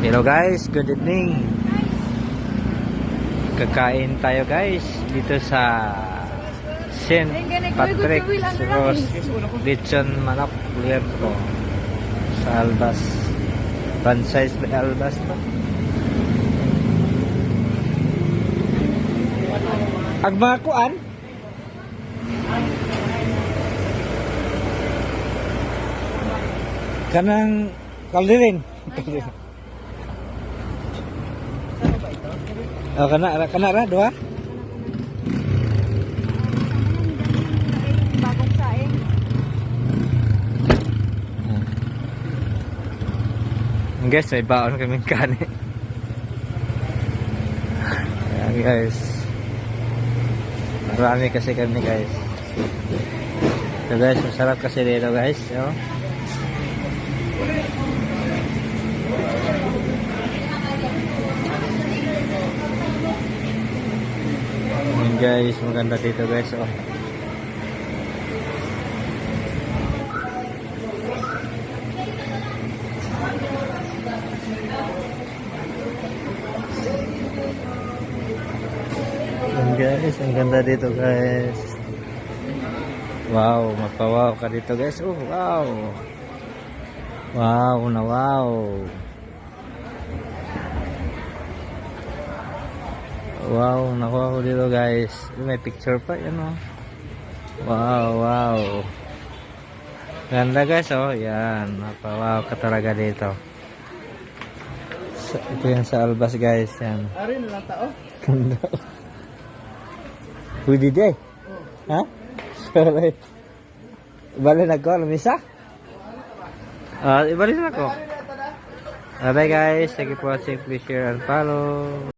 Hello guys, good evening. Kakain tayo guys dito sa St. Patrick's Roast Lechon Manok Puerto sa Albas. Franchise by Albas to. Agmakuan? Kanang kaldirin. Oh, kana ra dua. Bagong saing. Guys, may baon kaming kanin. Ayan guys. Marami kasi kami guys. So guys, masarap kasi dito guys. So, ayan guys, maganda dito guys. Oh. Ayan guys, ang ganda dito guys. Wow, mapawaw ka dito guys. Oh, wow. Wow na wow. Wow, nakuha ko dito guys. May picture pa yan oh. Wow, wow. Ganda guys oh. Yan, mapawaw ka talaga dito. Ito yan sa Albas guys. Yan. Ari na lang tao. Ganda. Pwede day. Ha? Sorry. Ibalik na ko. Lumisa? Ibalik na ko. Bye guys. Thank you for watching. Please share and follow.